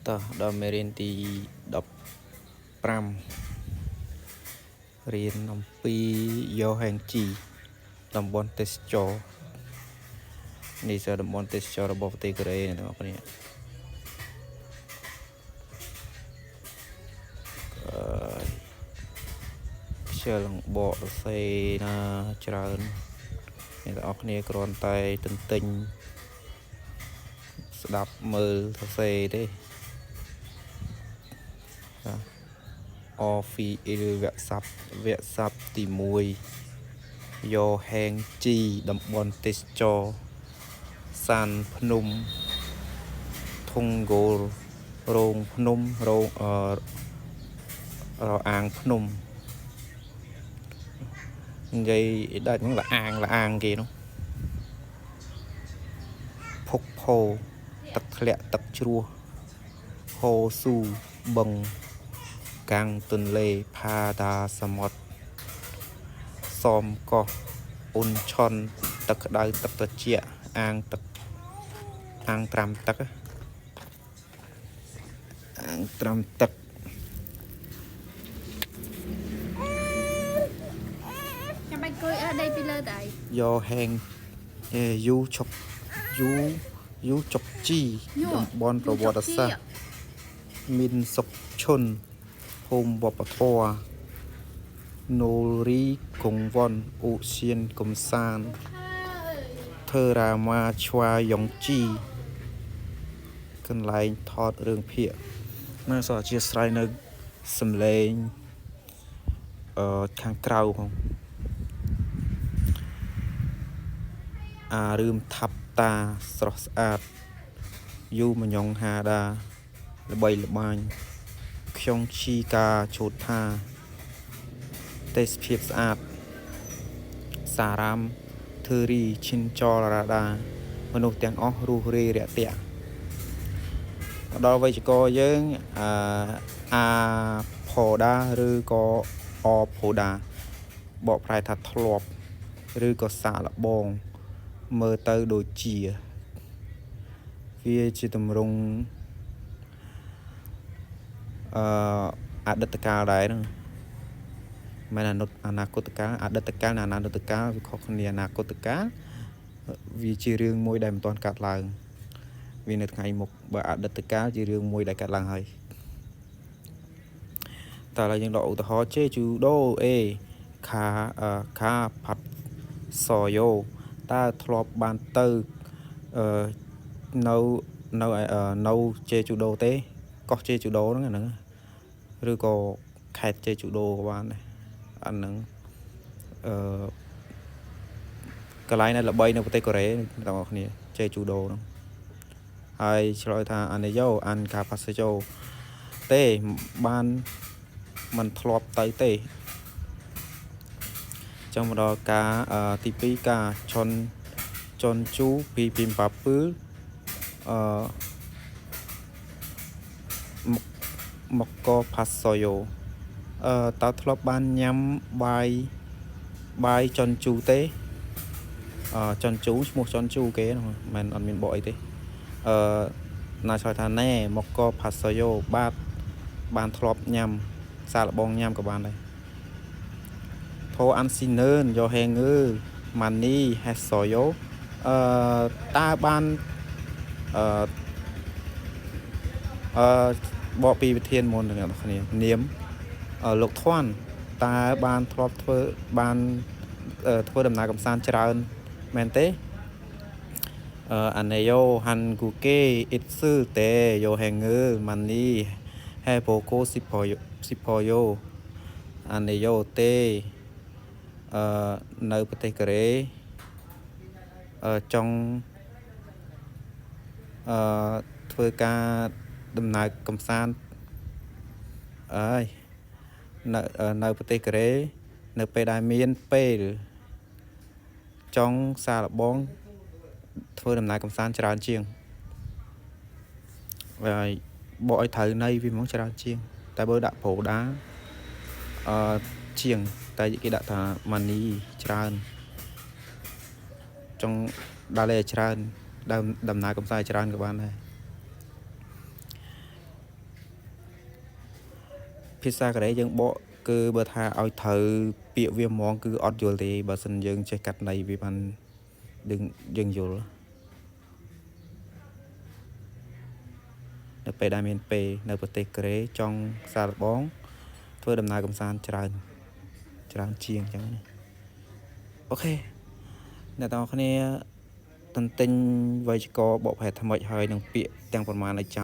តោះដល់មេរៀនទី15រៀនអំពីយោហែងជីតំបន់ទេសចរនេះគឺតំបន់ទេសចររបស់ប្រទេសកូរ៉េអ្នកទាំងអស់គ្នាខ្ជិលបកសរសេរណាច្រើនអ្នកទាំងអស់គ្នាគ្រាន់តែទន្ទិញស្ដាប់មើលសរសេរទេអហ្វីអ៊ីលវគ្គស័ព្ទទី1យោហែងជីតំបន់ទេសចរសានភ្នំធុងហ្គោលរោងភ្នំរអាងភ្នំនិយាយដាច់ហ្នឹងលអាងគេនោះភុកផោទឹកធ្លាក់ទឹកជ្រោះហូស៊ូបឹងកាំងទន្លេផាដាសមុទ្រសមកោះអ៊ុនឆុនទឹកក្តៅទឹកត្រជាក់អាងត្រាំទឹកចាំបាច់គួយអើដេកពីលើតើយោហែងយូជុកជីតំបន់ប្រវត្តិសាស្ត្រមីនសុកឈុនភូមិវប្បធម៌ណូរីកុងវ៉ុនឧសៀនកំសាន្តធើរាម៉ាឆ្វាយ៉ុងជីកន្លែងថតរឿងភាគនៅសូមអធិស្ឋាននៅសំឡេងខាងក្រៅផងរឿងថាប់តាស្រស់ស្អាតយូមញងហាដាល្បីល្បាញខ្ញុំឈីកាជូតថាទេសភាពស្អាតសារ៉ាមធឺរីឈិនចលរ៉ាដាមនុស្សទាំងអស់រស់រាយរាក់ទាក់ដល់វេយ្យាករណ៍យើងអាផូដាឬក៏អផូដាបកប្រែថាធ្លាប់ឬក៏សាកល្បងមើលទៅដូចជាវាជាទម្រង់អតីតកាលដែរហ្នឹងមិនអនាគតកាលអតីតកាលនិងអនាគតកាលវាខុសគ្នាអនាគតកាលវាជារឿងមួយដែលមិនទាន់កាត់ឡើងវានៅថ្ងៃមុខបើអតីតកាលជារឿងមួយដែលកាត់ឡើងហើយតើឥឡូវយើងដកឧទាហរណ៍ជេជូដូអេខាផាត់សយ៉ូតើធ្លាប់បានទៅនៅជេជូដូទេកោះជេជូដូហ្នឹងឬក៏ខេត្តជេជូដូក៏បានដែរអាហ្នឹងកន្លែងដែលល្បីនៅប្រទេសកូរ៉េទាំងអស់គ្នាជេជូដូហ្នឹងហើយឆ្លើយថាអានយោអានកាប៉ាសយ៉ូទេបានមិនធ្លាប់ទៅទេចង់មកដល់ការទី2ការឆុនជូពីពីមប៉ាពឺមកកផាសយ៉ូតើធ្លាប់បានញ៉ាំបាយចុនជូទេចុនជូឈ្មោះចុនជូគេហ្នឹងមិនអត់មានបកអីទេណាឆ្លើយថាណែមកកផាសយ៉ូបានធ្លាប់ញ៉ាំសាកល្បងញ៉ាំក៏បានដែរធោអានស៊ីនឺនយោហេងឺម៉ានីហេសយ៉ូតើបានបកពីវិធានមុនទាំងអស់គ្នានាមលោកធន់តើបានធ្លាប់ធ្វើដំណើរកម្សាន្តច្រើនមែនទេអាណេយ៉ូហាន់គូគេអ៊ីតស៊ឺតេយ៉ូហេងឺម៉ានីហេបូកូស៊ីផយ៉ូអាណេយ៉ូទេនៅប្រទេសកូរ៉េចង់ធ្វើការដំណើរកម្សាន្តនៅប្រទេសកូរ៉េនៅពេលដែលមានពេលចង់សាកល្បងធ្វើដំណើរកម្សាន្តច្រើនជាងហើយបកឲ្យត្រូវន័យវាហ្មងច្រើនជាងតែបើដាក់ប្រូដាជាងតែគេដាក់ថាម៉ានីច្រើនចង់ដល់ឲ្យច្រើនដំណើរកម្សាន្តច្រើនក៏បានដែរ ភាសាកូរ៉េយើងបកគឺបើថាឲ្យត្រូវពាក្យវាហ្មងគឺអត់យល់ទេបើសិនយើងចេះកាត់ន័យវាបានយើងយល់នៅពេលដែលមានពេលនៅប្រទេសកូរ៉េចង់សាកល្បងធ្វើដំណើរកម្សាន្តច្រើនជាងអញ្ចឹងណាអូខេអ្នកទាំងអស់គ្នាទន្ទិញវេយ្យាករណ៍បកប្រែថ្មីហើយនឹងពាក្យទាំងប្រមាណឲ្យចាំ